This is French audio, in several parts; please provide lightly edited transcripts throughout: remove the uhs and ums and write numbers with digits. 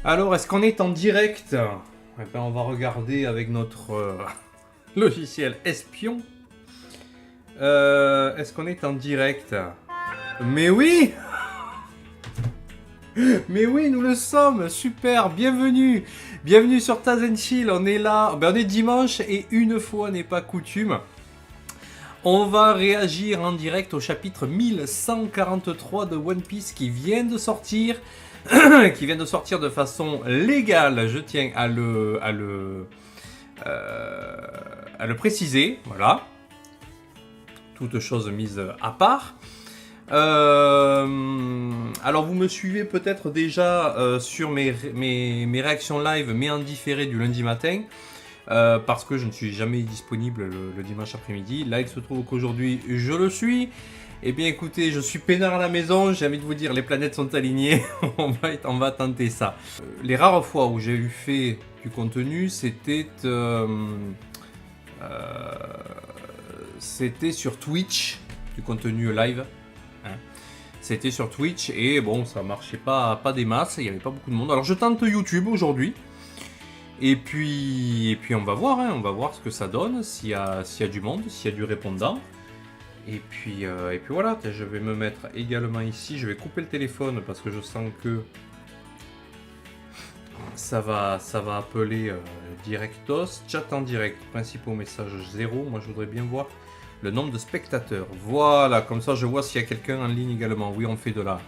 Alors, est-ce qu'on est en direct? Eh ben, on va regarder avec notre logiciel espion. Est-ce qu'on est en direct? Mais oui! Mais oui, nous le sommes! Super! Bienvenue! Bienvenue sur Taz & Chill, on est là, on est dimanche et une fois n'est pas coutume. On va réagir en direct au chapitre 1143 de One Piece qui vient de sortir. Qui vient de sortir de façon légale, je tiens à le préciser, voilà. Toute chose mise à part. Alors vous me suivez peut-être déjà sur mes réactions live, mais en différé du lundi matin. Parce que je ne suis jamais disponible le dimanche après-midi. Là, il se trouve qu'aujourd'hui, je le suis. Eh bien, écoutez, je suis peinard à la maison. J'ai envie de vous dire, les planètes sont alignées. on va tenter ça. Les rares fois où j'ai eu fait du contenu, c'était sur Twitch, du contenu live. Hein. C'était sur Twitch et bon, ça marchait pas des masses. Il n'y avait pas beaucoup de monde. Alors, je tente YouTube aujourd'hui. Et puis on va voir, hein, on va voir ce que ça donne, s'il y a du monde, s'il y a du répondant. Et puis voilà, je vais me mettre également ici, je vais couper le téléphone parce que je sens que ça va appeler directos. Chat en direct, principaux messages 0, moi je voudrais bien voir le nombre de spectateurs. Voilà, comme ça je vois s'il y a quelqu'un en ligne également. Oui, on fait de la...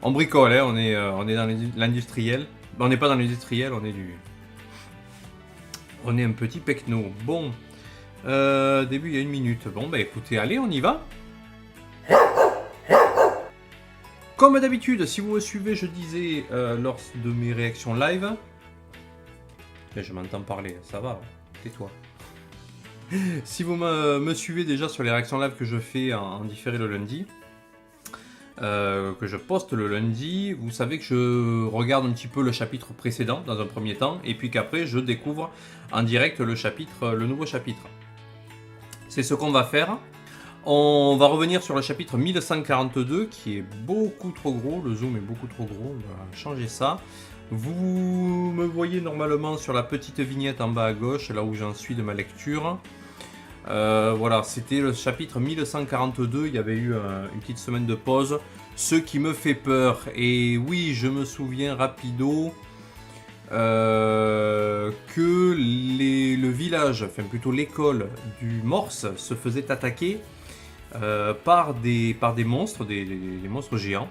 On bricole, hein, on est dans l'industriel. On n'est pas dans l'industriel, on est un petit pecno. Bon, début il y a 1 minute. Bon, bah écoutez, allez, on y va. Comme d'habitude, si vous me suivez, je disais lors de mes réactions live. Je m'entends parler, ça va, tais-toi. Si vous me suivez déjà sur les réactions live que je fais en différé le lundi, que je poste le lundi, vous savez que je regarde un petit peu le chapitre précédent dans un premier temps, et puis qu'après je découvre en direct le nouveau chapitre. C'est ce qu'on va faire. On va revenir sur le chapitre 1142 qui est beaucoup trop gros, le zoom est beaucoup trop gros, on va changer ça. Vous me voyez normalement sur la petite vignette en bas à gauche, là où j'en suis de ma lecture. Voilà, c'était le chapitre 1142, il y avait eu une petite semaine de pause, ce qui me fait peur. Et oui, je me souviens rapido que le village, enfin plutôt l'école du Morse se faisait attaquer par des monstres, des monstres géants.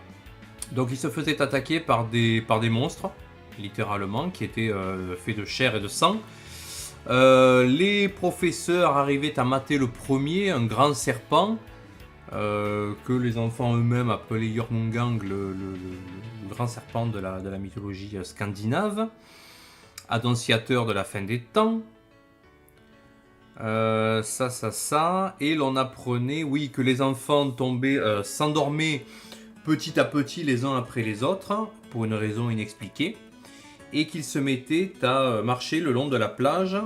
Donc il se faisait attaquer par des monstres, littéralement, qui étaient faits de chair et de sang. Les professeurs arrivaient à mater le premier, un grand serpent, que les enfants eux-mêmes appelaient Jormungand, le grand serpent de la mythologie scandinave, annonciateur de la fin des temps. Ça. Et l'on apprenait, oui, que les enfants s'endormaient petit à petit les uns après les autres, pour une raison inexpliquée. Et qu'ils se mettaient à marcher le long de la plage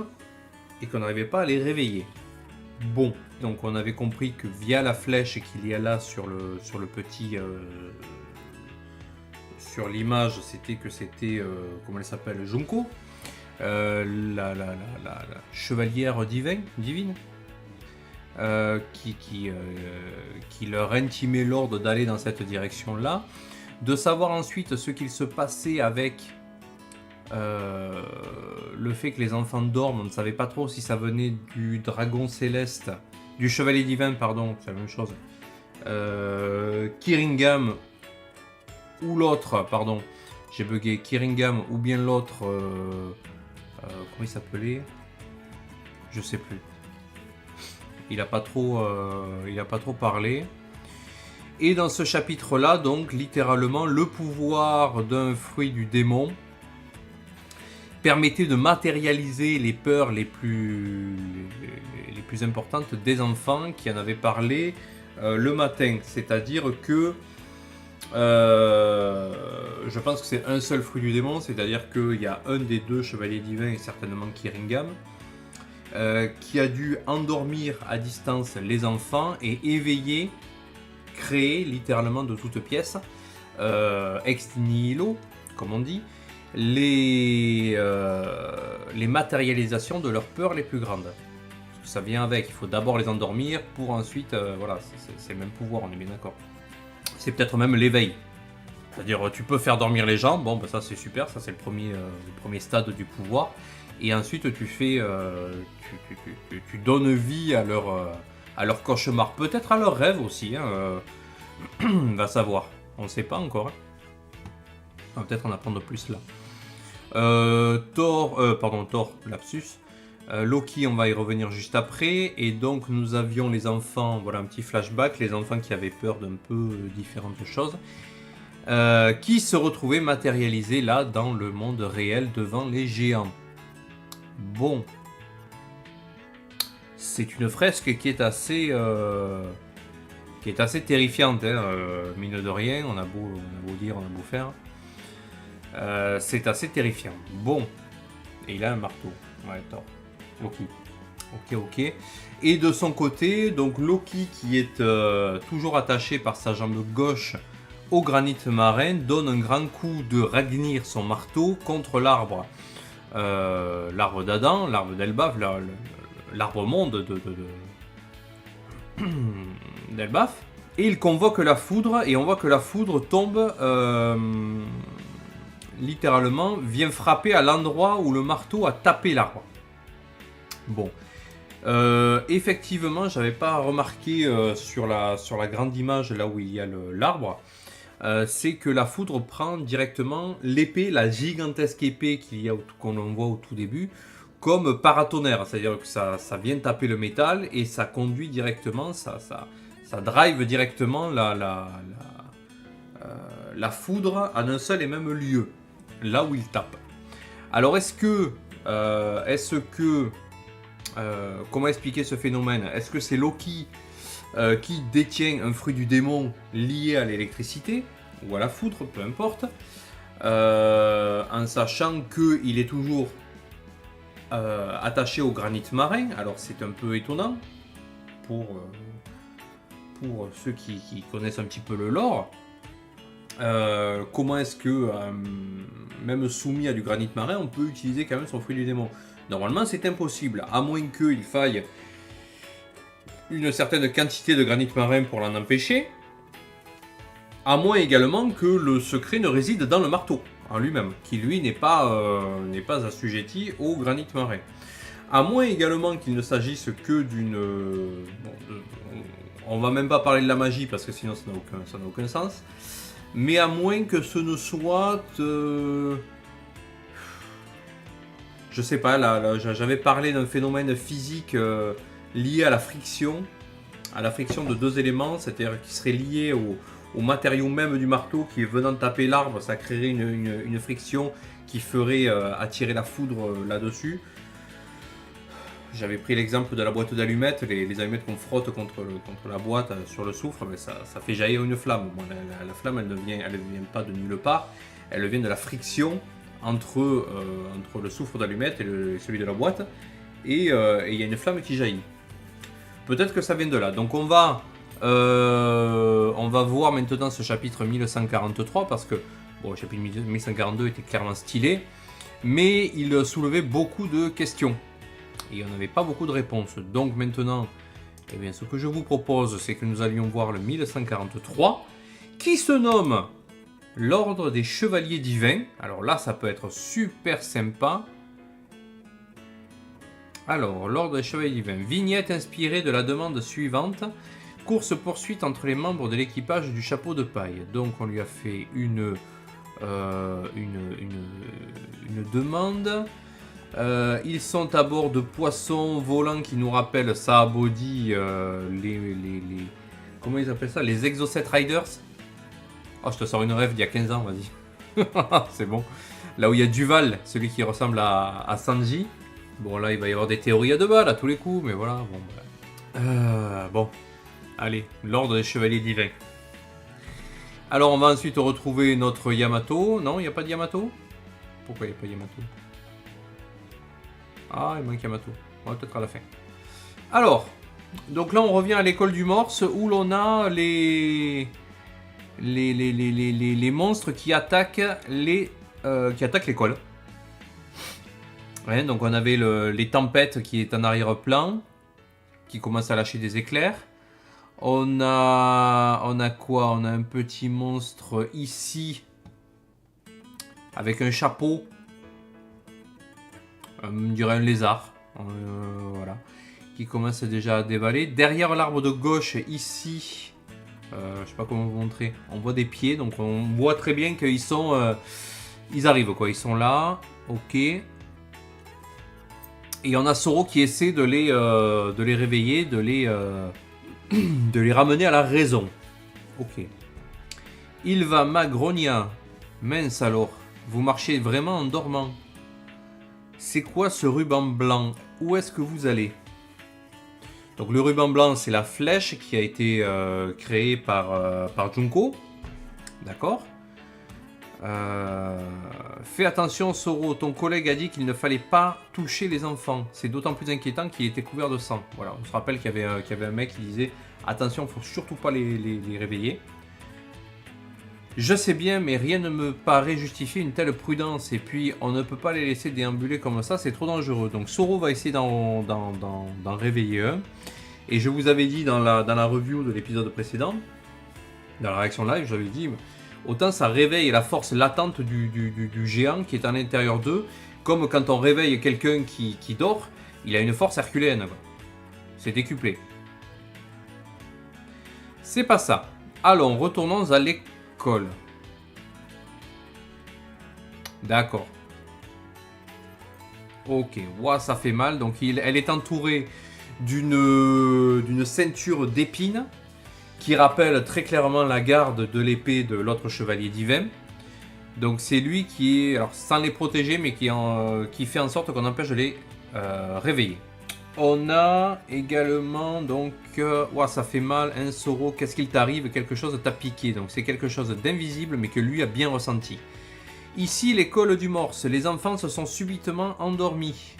et qu'on n'arrivait pas à les réveiller. Bon, donc on avait compris que via la flèche qu'il y a là sur le petit... sur l'image, c'était comment elle s'appelle, Junko, la chevalière divine, qui leur intimait l'ordre d'aller dans cette direction-là. De savoir ensuite ce qu'il se passait avec... le fait que les enfants dorment, on ne savait pas trop si ça venait du dragon céleste, du chevalier divin, pardon, c'est la même chose, Kiringam, ou l'autre, pardon, j'ai bugué, Kiringam, ou bien l'autre, comment il s'appelait, je sais plus, il a pas trop parlé. Et dans ce chapitre-là, donc, littéralement, le pouvoir d'un fruit du démon permettait de matérialiser les peurs les plus importantes des enfants qui en avaient parlé le matin. C'est-à-dire que je pense que c'est un seul fruit du démon, c'est-à-dire qu'il y a un des deux chevaliers divins, et certainement Kiringam, qui a dû endormir à distance les enfants et éveiller, créer littéralement de toutes pièces, ex nihilo, comme on dit, les matérialisations de leurs peurs les plus grandes. Parce que ça vient avec, il faut d'abord les endormir pour ensuite, voilà, c'est le même pouvoir, on est bien d'accord. C'est peut-être même l'éveil. C'est-à-dire, tu peux faire dormir les gens, bon, ben ça c'est super, ça c'est le premier stade du pouvoir. Et ensuite, tu fais, tu donnes vie à leur cauchemar, peut-être à leurs rêves aussi, hein, va savoir, on ne sait pas encore. Hein. On va peut-être en apprendre plus là. Thor, lapsus. Loki, on va y revenir juste après. Et donc, nous avions les enfants, voilà un petit flashback, les enfants qui avaient peur d'un peu différentes choses, qui se retrouvaient matérialisés là dans le monde réel devant les géants. Bon, c'est une fresque qui est assez terrifiante, hein, mine de rien. On a beau dire, on a beau faire. C'est assez terrifiant. Bon, et il a un marteau. Ouais, Thor. Loki. Ok. Et de son côté, donc Loki, qui est toujours attaché par sa jambe gauche au granit marin, donne un grand coup de Ragnir, son marteau, contre l'arbre. L'arbre d'Adam, l'arbre d'Elbaf, l'arbre monde d'Elbaf. Et il convoque la foudre, et on voit que la foudre tombe, littéralement, vient frapper à l'endroit où le marteau a tapé l'arbre. Bon. Effectivement, j'avais pas remarqué sur la grande image, là où il y a l'arbre, c'est que la foudre prend directement l'épée, la gigantesque épée qu'on voit au tout début, comme paratonnerre. C'est-à-dire que ça vient taper le métal et ça conduit directement, ça drive directement la foudre en un seul et même lieu, là où il tape. Alors comment expliquer ce phénomène? Est-ce que c'est Loki qui détient un fruit du démon lié à l'électricité ou à la foudre, peu importe, en sachant qu'il est toujours attaché au granit marin? Alors c'est un peu étonnant pour ceux qui connaissent un petit peu le lore. Comment est-ce que, même soumis à du granit marin, on peut utiliser quand même son fruit du démon? Normalement, c'est impossible, à moins qu'il faille une certaine quantité de granit marin pour l'en empêcher, à moins également que le secret ne réside dans le marteau en lui-même, qui lui n'est pas assujetti au granit marin. À moins également qu'il ne s'agisse que d'une... on va même pas parler de la magie, parce que sinon ça n'a aucun sens. Mais à moins que ce ne soit... je sais pas, là j'avais parlé d'un phénomène physique lié à la friction de deux éléments, c'est-à-dire qui serait lié au matériau même du marteau qui, venant taper l'arbre, ça créerait une friction qui ferait attirer la foudre là-dessus. J'avais pris l'exemple de la boîte d'allumettes, les allumettes qu'on frotte contre la boîte sur le soufre, mais ça fait jaillir une flamme. Bon, la flamme, elle ne vient pas de nulle part, elle vient de la friction entre le soufre d'allumette et celui de la boîte, et il y a une flamme qui jaillit. Peut-être que ça vient de là. Donc on va voir maintenant ce chapitre 1143, parce que le chapitre 1142 était clairement stylé, mais il soulevait beaucoup de questions. Et on n'avait pas beaucoup de réponses. Donc maintenant, eh bien, ce que je vous propose, c'est que nous allions voir le 1143, qui se nomme l'Ordre des Chevaliers Divins. Alors là, ça peut être super sympa. Alors, l'Ordre des Chevaliers Divins. Vignette inspirée de la demande suivante. Course-poursuite entre les membres de l'équipage du Chapeau de Paille. Donc, on lui a fait une demande. Ils sont à bord de poissons volants qui nous rappellent Saabody, comment ils appellent ça? Les Exocet Riders. Oh, je te sors une rêve d'il y a 15 ans, vas-y. C'est bon. Là où il y a Duval, celui qui ressemble à Sanji. Bon, là, il va y avoir des théories à deux balles à tous les coups, mais voilà. Bon. Allez, l'Ordre des Chevaliers Divins. Alors, on va ensuite retrouver notre Yamato. Non, il n'y a pas de Yamato? Pourquoi il n'y a pas de Yamato? Ah, il manque Yamato. On va peut-être à la fin. Alors, donc là, on revient à l'école du Morse, où l'on a les monstres qui attaquent les qui attaque l'école. Ouais, donc on avait les tempêtes qui est en arrière-plan, qui commence à lâcher des éclairs. On a quoi? On a un petit monstre ici, avec un chapeau. On dirait un lézard. Voilà. Qui commence déjà à dévaler. Derrière l'arbre de gauche, ici, je sais pas comment vous montrer, on voit des pieds, donc on voit très bien qu'ils sont... ils arrivent, quoi. Ils sont là. Ok. Et on a Soro qui essaie de les réveiller, de les ramener à la raison. Ok. Il va Magronia. Mince alors. Vous marchez vraiment en dormant. C'est quoi ce ruban blanc? Où est-ce que vous allez? Donc le ruban blanc, c'est la flèche qui a été créée par Junko. D'accord. Fais attention Soro, ton collègue a dit qu'il ne fallait pas toucher les enfants. C'est d'autant plus inquiétant qu'il était couvert de sang. Voilà, on se rappelle qu'il y avait un mec qui disait attention, il ne faut surtout pas les réveiller. Je sais bien, mais rien ne me paraît justifier une telle prudence. Et puis, on ne peut pas les laisser déambuler comme ça, c'est trop dangereux. Donc Soro va essayer d'en réveiller un. Et je vous avais dit dans la review de l'épisode précédent, dans la réaction live, j'avais dit... Autant ça réveille la force latente du géant qui est à l'intérieur d'eux, comme quand on réveille quelqu'un qui dort, il a une force herculéenne. C'est décuplé. C'est pas ça. Allons, retournons à l'école. D'accord. Ok, wow, ça fait mal. Donc elle est entourée d'une ceinture d'épines, qui rappelle très clairement la garde de l'épée de l'autre chevalier divin. Donc c'est lui qui est, alors sans les protéger, mais qui fait en sorte qu'on empêche de les réveiller. On a également donc, ouah, ça fait mal, un Soro, qu'est-ce qu'il t'arrive? Quelque chose t'a piqué, donc c'est quelque chose d'invisible mais que lui a bien ressenti. Ici l'école du Morse, les enfants se sont subitement endormis.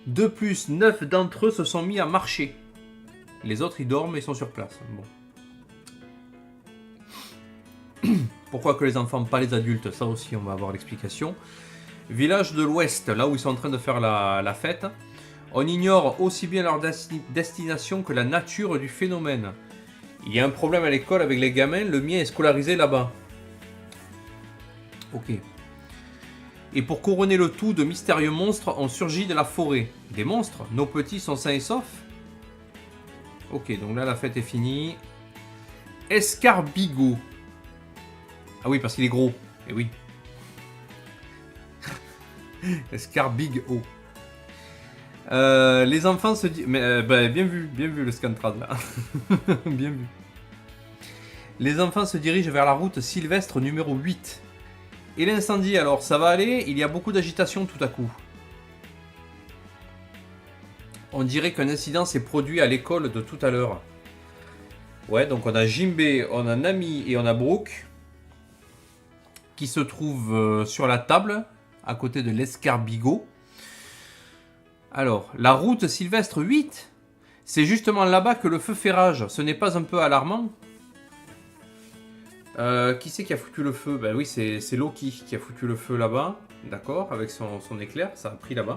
De plus, 9 d'entre eux se sont mis à marcher. Les autres, ils dorment et sont sur place. Bon. Pourquoi que les enfants, pas les adultes? Ça aussi, on va avoir l'explication. Village de l'Ouest, là où ils sont en train de faire la fête. On ignore aussi bien leur destination que la nature du phénomène. Il y a un problème à l'école avec les gamins, le mien est scolarisé là-bas. Ok. Et pour couronner le tout, de mystérieux monstres ont surgi de la forêt. Des monstres? Nos petits sont sains et saufs? Ok, donc là la fête est finie. Escarbigo. Ah oui, parce qu'il est gros. Eh oui. Escarbigo. Les enfants se disent... Mais bien vu le scantrad là. Bien vu. Les enfants se dirigent vers la route Sylvestre numéro 8. Et l'incendie alors, ça va aller? Il y a beaucoup d'agitation tout à coup. On dirait qu'un incident s'est produit à l'école de tout à l'heure. Ouais, donc on a Jinbei, on a Nami et on a Brooke qui se trouvent sur la table à côté de l'escarbigo. Alors, la route Sylvestre 8, c'est justement là-bas que le feu fait rage. Ce n'est pas un peu alarmant? Qui c'est qui a foutu le feu? Ben oui, c'est Loki qui a foutu le feu là-bas. D'accord, avec son éclair, ça a pris là-bas.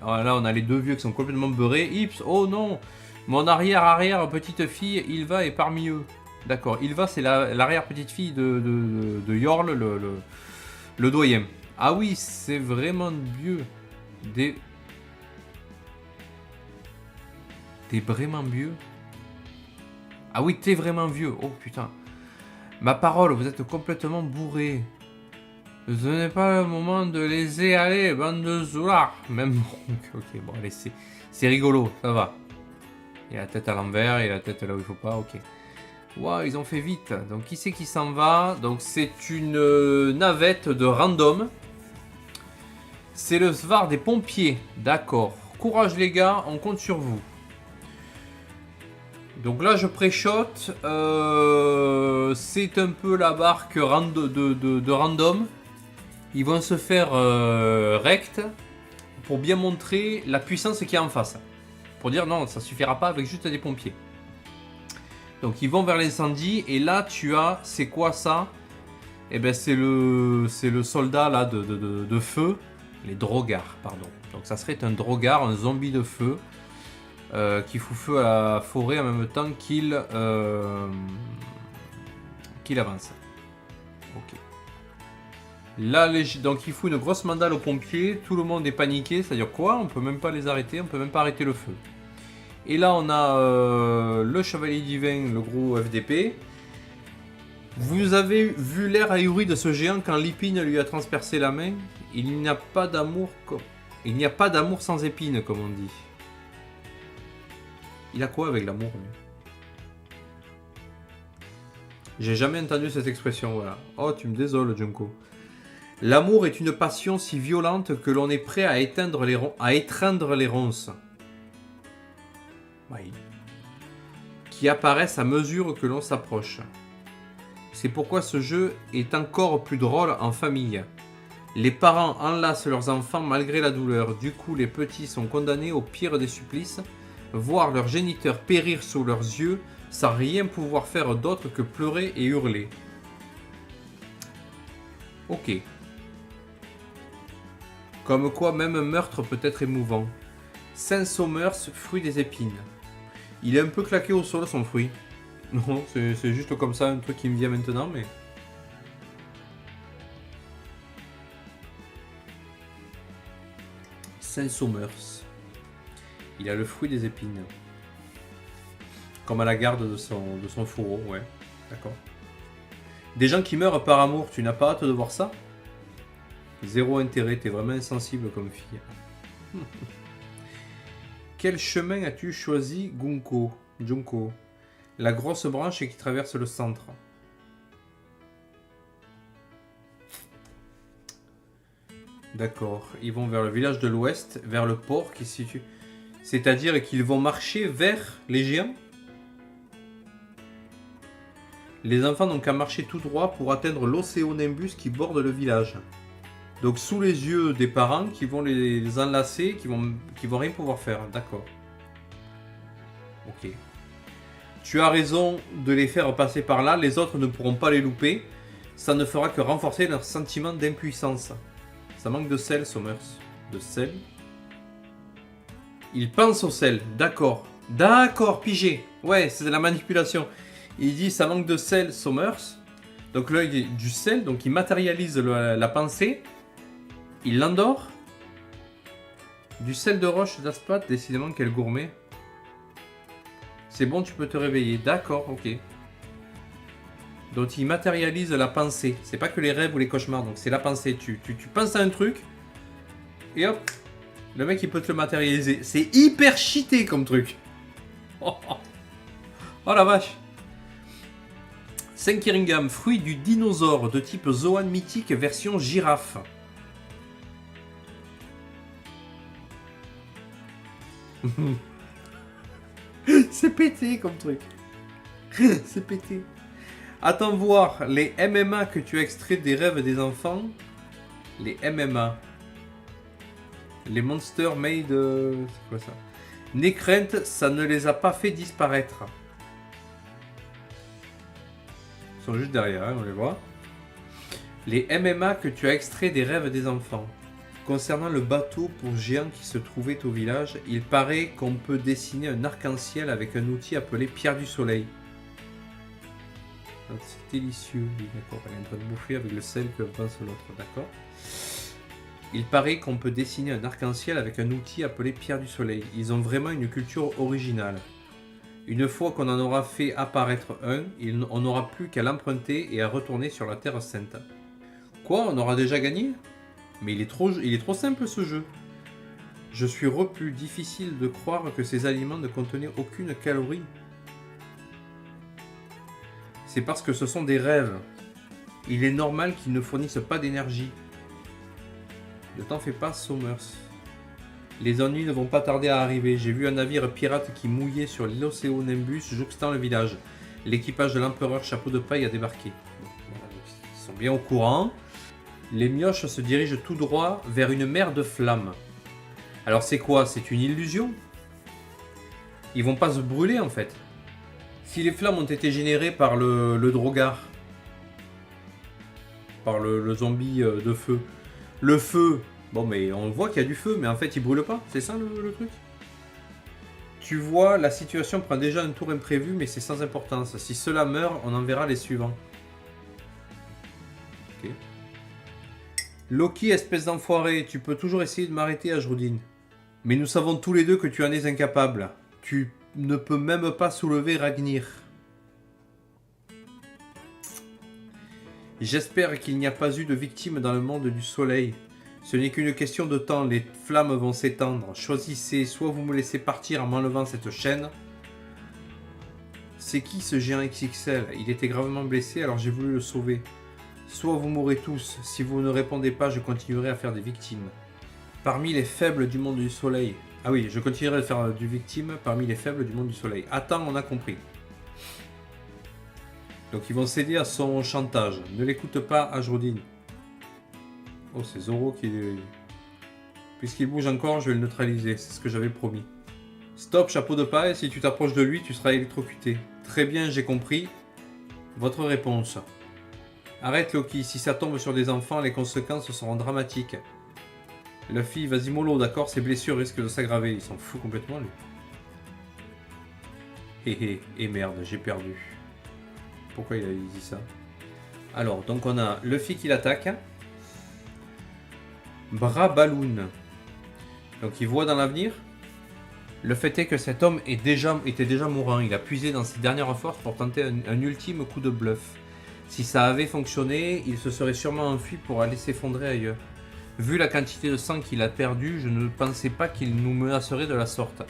Alors là, on a les deux vieux qui sont complètement beurrés. Ips, oh non, mon arrière petite fille, Ilva est parmi eux. D'accord, Ilva, c'est l'arrière petite fille de Yorl, le doyen. Ah oui, c'est vraiment vieux. Des vraiment vieux. Ah oui, t'es vraiment vieux. Oh putain. Ma parole, vous êtes complètement bourré. Ce n'est pas le moment de laisser aller, bande de zoulards. Même... Ok, bon, allez, c'est rigolo, ça va. Il a la tête à l'envers, il a la tête là où il faut pas, ok. Waouh, ils ont fait vite. Donc, qui c'est qui s'en va? Donc, c'est une navette de random. C'est le Svar des pompiers. D'accord. Courage, les gars, on compte sur vous. Donc là, je pré-shot. C'est un peu la barque de random. Ils vont se faire rect pour bien montrer la puissance qu'il y a en face. Pour dire non, ça suffira pas avec juste des pompiers. Donc ils vont vers l'incendie et là tu as, c'est quoi ça? Et ben c'est le soldat là de feu, les Drogar, pardon. Donc ça serait un Drogar, un zombie de feu, qui fout feu à la forêt en même temps qu'il avance. Ok. Là, donc il fout une grosse mandale aux pompiers, tout le monde est paniqué, c'est-à-dire quoi? On peut même pas les arrêter, on peut même pas arrêter le feu. Et là on a le chevalier divin, le gros FDP. Vous avez vu l'air ahuri de ce géant quand l'épine lui a transpercé la main. Il n'y a pas d'amour sans épine, comme on dit. Il a quoi avec l'amour, lui? J'ai jamais entendu cette expression, voilà. Oh, tu me désoles, Junko. L'amour est une passion si violente que l'on est prêt à éteindre les ronces. Oui. Qui apparaissent à mesure que l'on s'approche. C'est pourquoi ce jeu est encore plus drôle en famille. Les parents enlacent leurs enfants malgré la douleur. Du coup, les petits sont condamnés au pire des supplices, voir leurs géniteurs périr sous leurs yeux sans rien pouvoir faire d'autre que pleurer et hurler. Ok. Comme quoi même un meurtre peut être émouvant. Saint-Somers, fruit des épines. Il est un peu claqué au sol son fruit. Non, c'est juste comme ça, un truc qui me vient maintenant, mais... Saint-Somers. Il a le fruit des épines. Comme à la garde de son fourreau, ouais. D'accord. Des gens qui meurent par amour, tu n'as pas hâte de voir ça? Zéro intérêt, t'es vraiment insensible comme fille. Quel chemin as-tu choisi, Junko? La grosse branche qui traverse le centre. D'accord. Ils vont vers le village de l'ouest, vers le port qui se situe. C'est-à-dire qu'ils vont marcher vers les géants? Les enfants n'ont qu'à marcher tout droit pour atteindre l'Océonimbus qui borde le village. Donc sous les yeux des parents qui vont les enlacer, qui vont rien pouvoir faire. D'accord. Ok. Tu as raison de les faire passer par là, les autres ne pourront pas les louper. Ça ne fera que renforcer leur sentiment d'impuissance. Ça manque de sel, Somers. De sel. Il pense au sel, d'accord. D'accord, pigé. Ouais, c'est de la manipulation. Il dit ça manque de sel, Somers. Donc là, il y a du sel, donc il matérialise la pensée. Il l'endort. Du sel de roche d'Aspat, décidément quel gourmet. C'est bon, tu peux te réveiller. D'accord, ok. Donc il matérialise la pensée. C'est pas que les rêves ou les cauchemars, donc c'est la pensée. Tu penses à un truc, et hop, le mec il peut te le matérialiser. C'est hyper cheaté comme truc. Oh la vache. Senkiringam, fruit du dinosaure de type Zoan mythique version girafe. C'est pété comme truc. C'est pété. Attends voir les MMA que tu as extraits des rêves des enfants. Les MMA. Les Monsters Made... c'est quoi ça? N'aie crainte, ça ne les a pas fait disparaître. Ils sont juste derrière, hein, on les voit. Les MMA que tu as extraits des rêves des enfants. Concernant le bateau pour géants qui se trouvait au village, il paraît qu'on peut dessiner un arc-en-ciel avec un outil appelé pierre du soleil. C'est délicieux, d'accord. Elle est en train de bouffer avec le sel que pense l'autre, d'accord. Il paraît qu'on peut dessiner un arc-en-ciel avec un outil appelé pierre du soleil. Ils ont vraiment une culture originale. Une fois qu'on en aura fait apparaître un, on n'aura plus qu'à l'emprunter et à retourner sur la Terre Sainte. Quoi? On aura déjà gagné? Mais il est trop simple ce jeu. Je suis repu, difficile de croire que ces aliments ne contenaient aucune calorie. C'est parce que ce sont des rêves. Il est normal qu'ils ne fournissent pas d'énergie. Ne t'en fais pas, Somers. Les ennuis ne vont pas tarder à arriver. J'ai vu un navire pirate qui mouillait sur l'Océonimbus jouxtant le village. L'équipage de l'empereur Chapeau de Paille a débarqué. Voilà, ils sont bien au courant. Les mioches se dirigent tout droit vers une mer de flammes. Alors c'est quoi? C'est une illusion? Ils vont pas se brûler en fait. Si les flammes ont été générées par le Drogar, par le zombie de feu. Le feu, bon mais on voit qu'il y a du feu, mais en fait il brûle pas, c'est ça le truc. Tu vois, la situation prend déjà un tour imprévu, mais c'est sans importance. Si cela meurt, on en verra les suivants. Ok. Loki, espèce d'enfoiré, tu peux toujours essayer de m'arrêter, Ajrudin. Mais nous savons tous les deux que tu en es incapable. Tu ne peux même pas soulever Ragnir. J'espère qu'il n'y a pas eu de victimes dans le monde du soleil. Ce n'est qu'une question de temps, les flammes vont s'étendre. Choisissez, soit vous me laissez partir en m'enlevant cette chaîne. C'est qui ce géant XXL? Il était gravement blessé, alors j'ai voulu le sauver. Soit vous mourrez tous. Si vous ne répondez pas, je continuerai à faire des victimes. Parmi les faibles du monde du soleil. Ah oui, je continuerai à faire du victime parmi les faibles du monde du soleil. Attends, on a compris. Donc ils vont céder à son chantage. Ne l'écoute pas, Ajrudin. Oh, c'est Zoro qui... Puisqu'il bouge encore, je vais le neutraliser. C'est ce que j'avais promis. Stop, chapeau de paille. Si tu t'approches de lui, tu seras électrocuté. Très bien, j'ai compris. Votre réponse. Arrête, Loki. Si ça tombe sur des enfants, les conséquences seront dramatiques. Luffy, vas-y mollo, d'accord? Ses blessures risquent de s'aggraver. Il s'en fout complètement, lui. Hé hé, et merde, j'ai perdu. Pourquoi il a dit ça? Alors, donc on a Luffy qui l'attaque. Bras Balloon. Donc il voit dans l'avenir. Le fait est que cet homme était déjà mourant. Il a puisé dans ses dernières forces pour tenter un ultime coup de bluff. Si ça avait fonctionné, il se serait sûrement enfui pour aller s'effondrer ailleurs. Vu la quantité de sang qu'il a perdu, je ne pensais pas qu'il nous menacerait de la sorte.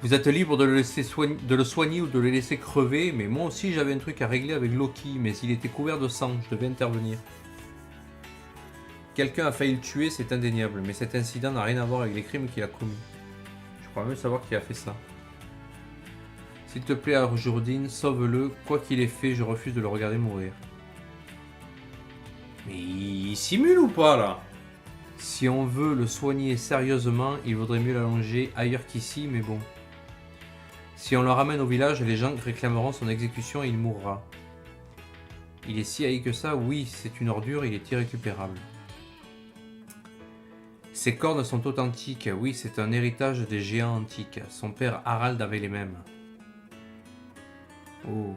Vous êtes libre de le soigner ou de le laisser crever, mais moi aussi j'avais un truc à régler avec Loki, mais il était couvert de sang, je devais intervenir. Quelqu'un a failli le tuer, c'est indéniable, mais cet incident n'a rien à voir avec les crimes qu'il a commis. Je crois même savoir qui a fait ça. S'il te plaît, Ajrudin, sauve-le, quoi qu'il ait fait, je refuse de le regarder mourir. Mais il simule ou pas là? Si on veut le soigner sérieusement, il vaudrait mieux l'allonger ailleurs qu'ici, mais bon. Si on le ramène au village, les gens réclameront son exécution et il mourra. Il est si haï que ça? Oui, c'est une ordure, il est irrécupérable. Ses cornes sont authentiques, oui, c'est un héritage des géants antiques. Son père Harald avait les mêmes. Oh,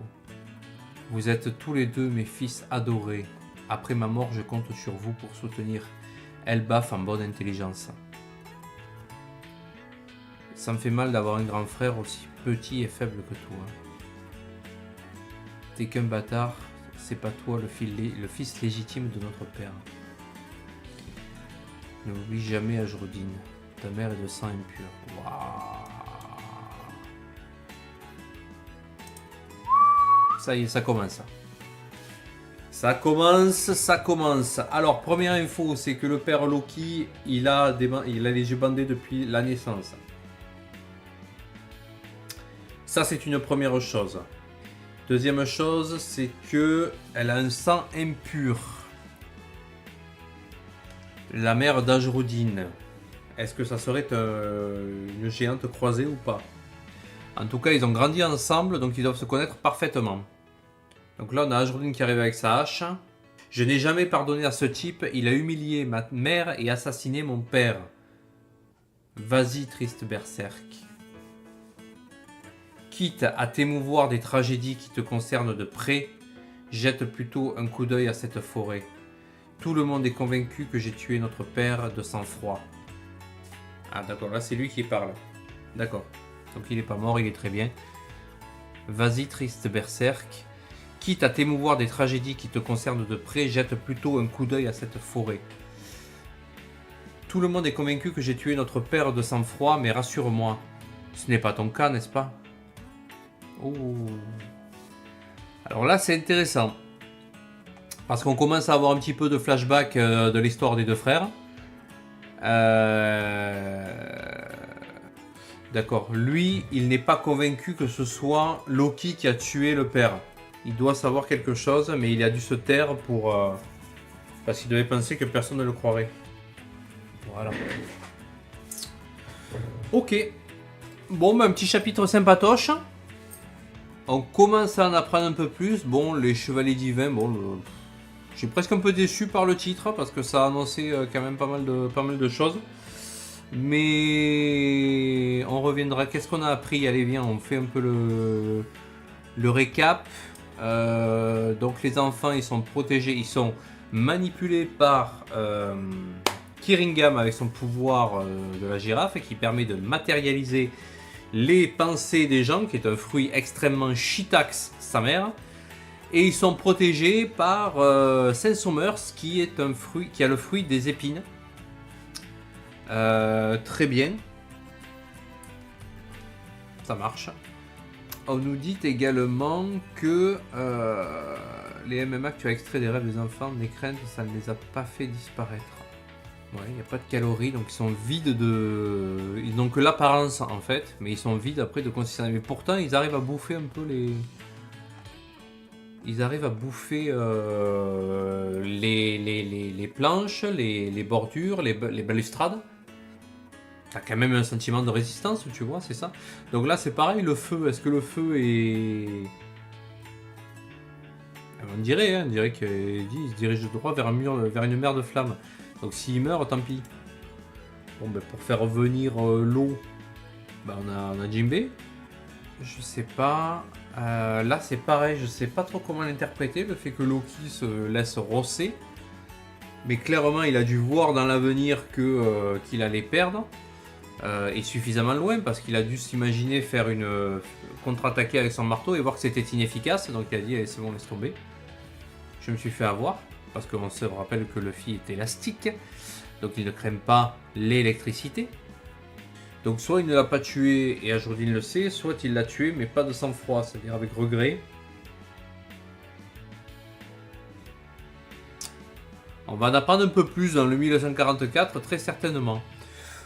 vous êtes tous les deux mes fils adorés. Après ma mort, je compte sur vous pour soutenir Elbaf en bonne intelligence. Ça me fait mal d'avoir un grand frère aussi petit et faible que toi. T'es qu'un bâtard, c'est pas toi le fils légitime de notre père. N'oublie jamais Ajrudin, ta mère est de sang impur. Waouh. Ça y est, ça commence. Ça commence. Alors, première info, c'est que le père Loki, il a les yeux bandés depuis la naissance. Ça, c'est une première chose. Deuxième chose, c'est que elle a un sang impur. La mère d'Ajrudin. Est-ce que ça serait une géante croisée ou pas? En tout cas, ils ont grandi ensemble, donc ils doivent se connaître parfaitement. Donc là, on a Ajrudin qui arrive avec sa hache. Je n'ai jamais pardonné à ce type. Il a humilié ma mère et assassiné mon père. Vas-y, triste berserk. Quitte à t'émouvoir des tragédies qui te concernent de près, jette plutôt un coup d'œil à cette forêt. Tout le monde est convaincu que j'ai tué notre père de sang-froid. Ah d'accord, là c'est lui qui parle. D'accord. Donc il n'est pas mort, il est très bien. Vas-y, triste berserk. Quitte à t'émouvoir des tragédies qui te concernent de près, jette plutôt un coup d'œil à cette forêt. Tout le monde est convaincu que j'ai tué notre père de sang-froid, mais rassure-moi, ce n'est pas ton cas, n'est-ce pas? Oh. Alors là, c'est intéressant. Parce qu'on commence à avoir un petit peu de flashback de l'histoire des deux frères. D'accord. Lui, il n'est pas convaincu que ce soit Loki qui a tué le père. Il doit savoir quelque chose, mais il a dû se taire pour... parce qu'il devait penser que personne ne le croirait. Voilà. Ok. Bon, ben, un petit chapitre sympatoche. On commence à en apprendre un peu plus. Bon, les Chevaliers Divins, bon, je suis presque un peu déçu par le titre parce que ça a annoncé quand même pas mal de choses. Mais on reviendra. Qu'est-ce qu'on a appris? Allez, viens, on fait un peu le récap. Donc les enfants, ils sont protégés, ils sont manipulés par Kiringam avec son pouvoir de la girafe qui permet de matérialiser les pensées des gens, qui est un fruit extrêmement shitax, sa mère. Et ils sont protégés par Saint-Somers, qui est un fruit, qui a le fruit des épines. Très bien. Ça marche. On nous dit également que les MMA que tu as extrait des rêves des enfants, des craintes, ça ne les a pas fait disparaître. Ouais, il n'y a pas de calories, donc ils sont vides de... Ils n'ont que l'apparence en fait, mais ils sont vides après de consistance. Mais pourtant, ils arrivent à bouffer un peu les... Ils arrivent à bouffer les planches, les bordures, les balustrades. T'as quand même un sentiment de résistance, tu vois, c'est ça. Donc là, c'est pareil, le feu. Est-ce que le feu est... On dirait qu'il se dirige droit vers un mur, vers une mer de flammes. Donc s'il meurt, tant pis. Bon, ben, pour faire revenir l'eau, ben, on a Jinbei. Je sais pas. Là, c'est pareil, je sais pas trop comment l'interpréter, le fait que Loki se laisse rosser. Mais clairement, il a dû voir dans l'avenir qu'il allait perdre. Et suffisamment loin, parce qu'il a dû s'imaginer faire une contre-attaquer avec son marteau et voir que c'était inefficace. Donc il a dit, allez, c'est bon, laisse tomber. Je me suis fait avoir, parce qu'on se rappelle que Luffy est élastique. Donc il ne craint pas l'électricité. Donc soit il ne l'a pas tué et Ajodine le sait, soit il l'a tué mais pas de sang-froid, c'est-à-dire avec regret. On va en apprendre un peu plus dans le 1944, très certainement.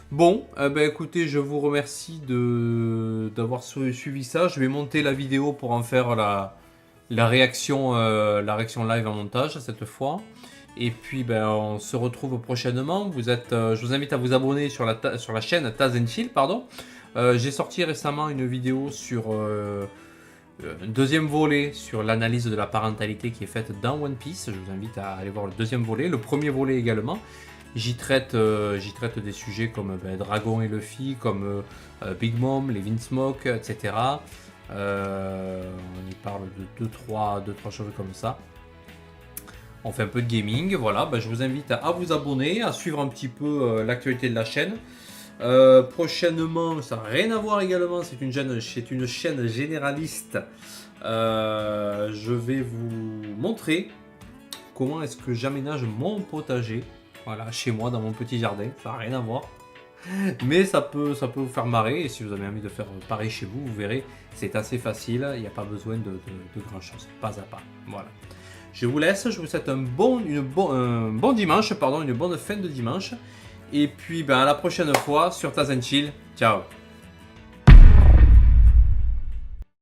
Bon, ben écoutez, je vous remercie d'avoir suivi ça. Je vais monter la vidéo pour en faire la réaction live en montage cette fois. Et puis ben, on se retrouve prochainement. Je vous invite à vous abonner sur la chaîne Taz & Chill, pardon. J'ai sorti récemment une vidéo sur un deuxième volet sur l'analyse de la parentalité qui est faite dans One Piece. Je vous invite à aller voir le deuxième volet, le premier volet également. J'y traite des sujets comme ben, Dragon et Luffy, comme Big Mom, les Vinsmoke, etc. On y parle de 2-3 choses comme ça. On fait un peu de gaming, voilà. Ben, je vous invite à vous abonner, à suivre un petit peu l'actualité de la chaîne. Prochainement, ça n'a rien à voir également, c'est une chaîne généraliste. Je vais vous montrer comment est-ce que j'aménage mon potager. Voilà, chez moi, dans mon petit jardin, ça n'a rien à voir. Mais ça peut vous faire marrer, et si vous avez envie de faire pareil chez vous, vous verrez, c'est assez facile, il n'y a pas besoin de grand chose, pas à pas. Voilà. Je vous laisse, je vous souhaite un bon dimanche, pardon, une bonne fin de dimanche. Et puis ben, à la prochaine fois sur Taz & Chill. Ciao.